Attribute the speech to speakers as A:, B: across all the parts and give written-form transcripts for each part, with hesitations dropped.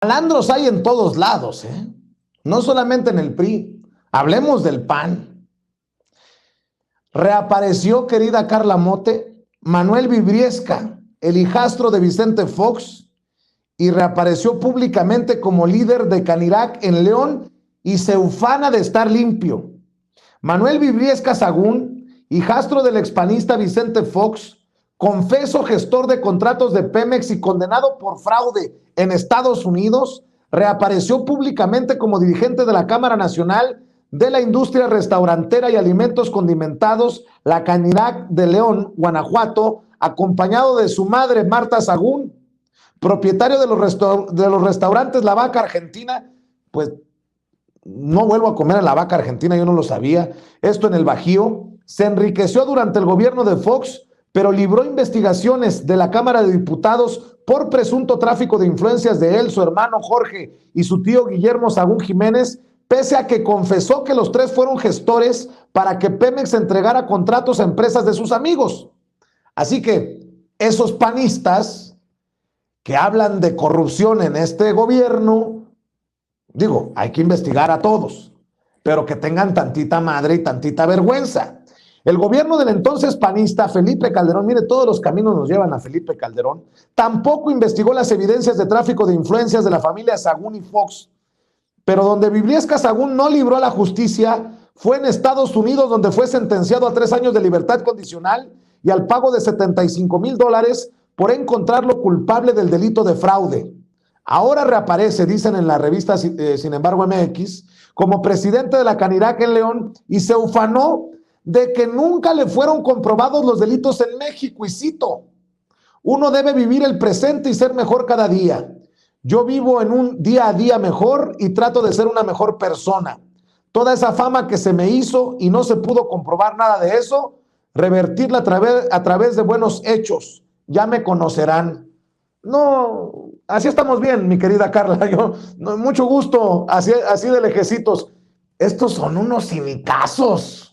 A: Malandros hay en todos lados, ¿eh? No solamente en el PRI. Hablemos del PAN. Reapareció, querida Carla Mote, Manuel Vibriesca, el hijastro de Vicente Fox, y reapareció públicamente como líder de Canirac en León y se ufana de estar limpio. Manuel Vibriesca Sagún, hijastro del expanista Vicente Fox, confeso gestor de contratos de Pemex y condenado por fraude en Estados Unidos, reapareció públicamente como dirigente de la Cámara Nacional de la Industria Restaurantera y Alimentos Condimentados, la Canirac de León, Guanajuato, acompañado de su madre Marta Sagún, propietario de los restaurantes La Vaca Argentina. Pues no vuelvo a comer a La Vaca Argentina, yo no lo sabía. Esto en el Bajío. Se enriqueció durante el gobierno de Fox, pero libró investigaciones de la Cámara de Diputados por presunto tráfico de influencias de él, su hermano Jorge y su tío Guillermo Sagún Jiménez, pese a que confesó que los tres fueron gestores para que Pemex entregara contratos a empresas de sus amigos. Así que esos panistas que hablan de corrupción en este gobierno, digo, hay que investigar a todos, pero que tengan tantita madre y tantita vergüenza. El gobierno del entonces panista Felipe Calderón, mire, todos los caminos nos llevan a Felipe Calderón, tampoco investigó las evidencias de tráfico de influencias de la familia Sagún y Fox, pero donde Vibriesca Sagún no libró a la justicia fue en Estados Unidos, donde fue sentenciado a 3 años de libertad condicional y al pago de $75,000 por encontrarlo culpable del delito de fraude. Ahora reaparece, dicen en la revista Sin embargo MX, como presidente de la Canirac en León y se ufanó de que nunca le fueron comprobados los delitos en México. Y cito, uno debe vivir el presente y ser mejor cada día. Yo vivo en un día a día mejor y trato de ser una mejor persona. Toda esa fama que se me hizo y no se pudo comprobar nada de eso, revertirla a través de buenos hechos. Ya me conocerán. No, así estamos bien, mi querida Carla. Yo, no, mucho gusto, así de lejecitos. Estos son unos cinicazos.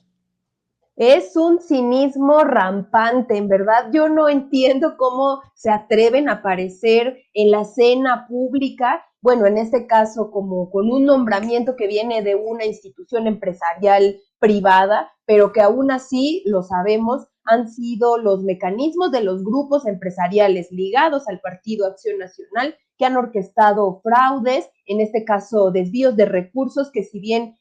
B: Es un cinismo rampante, en verdad. Yo no entiendo cómo se atreven a aparecer en la escena pública, bueno, en este caso como con un nombramiento que viene de una institución empresarial privada, pero que aún así, lo sabemos, han sido los mecanismos de los grupos empresariales ligados al Partido Acción Nacional que han orquestado fraudes, en este caso desvíos de recursos que si bien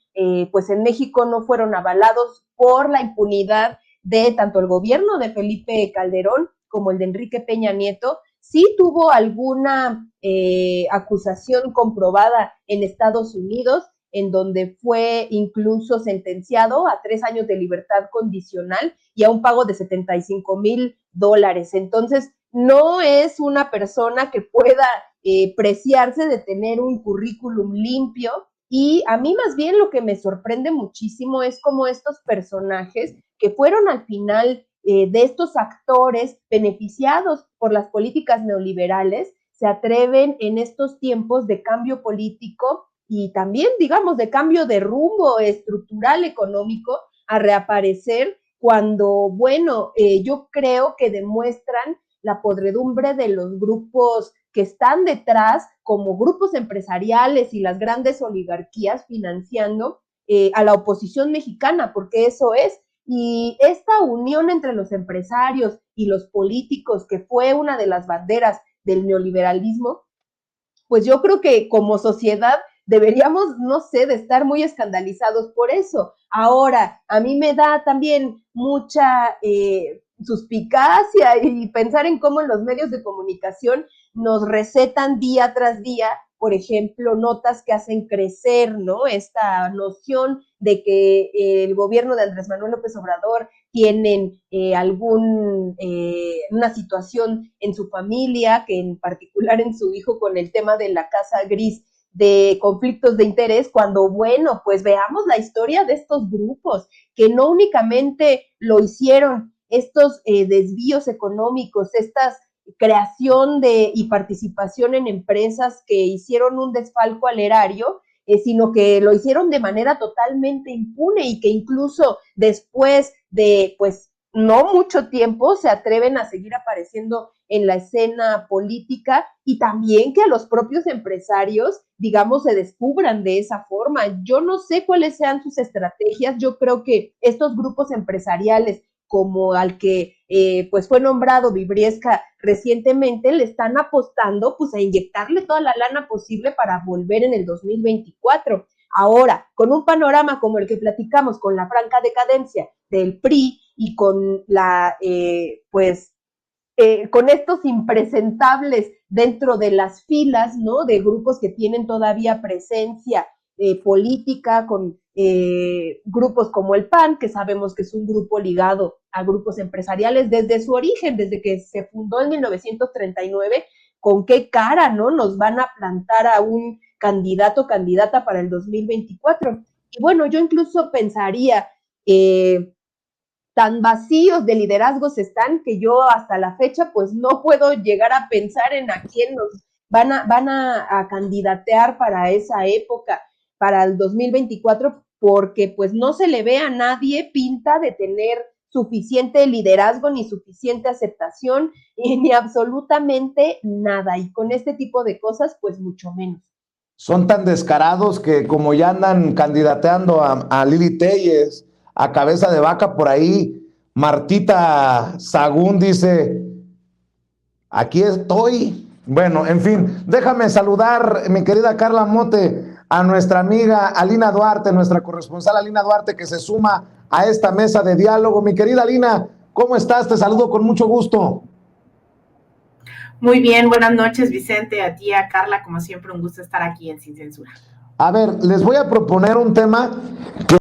B: pues en México no fueron avalados por la impunidad de tanto el gobierno de Felipe Calderón como el de Enrique Peña Nieto, sí tuvo alguna acusación comprobada en Estados Unidos, en donde fue incluso sentenciado a 3 años de libertad condicional y a un pago de $75,000. Entonces, no es una persona que pueda preciarse de tener un currículum limpio. Y a mí más bien lo que me sorprende muchísimo es cómo estos personajes que fueron al final de estos actores beneficiados por las políticas neoliberales se atreven en estos tiempos de cambio político y también, digamos, de cambio de rumbo estructural económico a reaparecer cuando, bueno, yo creo que demuestran la podredumbre de los grupos que están detrás como grupos empresariales y las grandes oligarquías financiando a la oposición mexicana, porque eso es. Y esta unión entre los empresarios y los políticos, que fue una de las banderas del neoliberalismo, pues yo creo que como sociedad deberíamos, no sé, de estar muy escandalizados por eso. Ahora, a mí me da también mucha suspicacia y pensar en cómo en los medios de comunicación nos recetan día tras día, por ejemplo, notas que hacen crecer, ¿no? Esta noción de que el gobierno de Andrés Manuel López Obrador tienen una situación en su familia, que en particular en su hijo con el tema de la casa gris, de conflictos de interés, cuando, bueno, pues veamos la historia de estos grupos, que no únicamente lo hicieron estos desvíos económicos, estas creación y participación en empresas que hicieron un desfalco al erario, sino que lo hicieron de manera totalmente impune y que incluso después de, pues, no mucho tiempo se atreven a seguir apareciendo en la escena política y también que a los propios empresarios, digamos, se descubran de esa forma. Yo no sé cuáles sean sus estrategias. Yo creo que estos grupos empresariales, como al que pues fue nombrado Vibriesca recientemente, le están apostando pues a inyectarle toda la lana posible para volver en el 2024. Ahora, con un panorama como el que platicamos, con la franca decadencia del PRI y con la, con estos impresentables dentro de las filas, ¿no? De grupos que tienen todavía presencia política, con grupos como el PAN, que sabemos que es un grupo ligado a grupos empresariales desde su origen, desde que se fundó en 1939, ¿con qué cara, no? Nos van a plantar a un candidato o candidata para el 2024. Y bueno, yo incluso pensaría, tan vacíos de liderazgos están que yo hasta la fecha pues no puedo llegar a pensar en a quién nos van a candidatear para esa época, para el 2024, porque pues no se le ve a nadie pinta de tener suficiente liderazgo, ni suficiente aceptación, ni absolutamente nada. Y con este tipo de cosas, pues mucho menos.
A: Son tan descarados que como ya andan candidateando a Lili Telles, a Cabeza de Vaca por ahí, Martita Sagún dice, aquí estoy. Bueno, en fin, déjame saludar, mi querida Carla Mote, a nuestra amiga Alina Duarte, nuestra corresponsal Alina Duarte, que se suma a esta mesa de diálogo. Mi querida Alina, ¿cómo estás? Te saludo con mucho gusto.
C: Muy bien, buenas noches, Vicente, a ti, a Carla, como siempre, un gusto estar aquí en Sin Censura.
A: A ver, les voy a proponer un tema que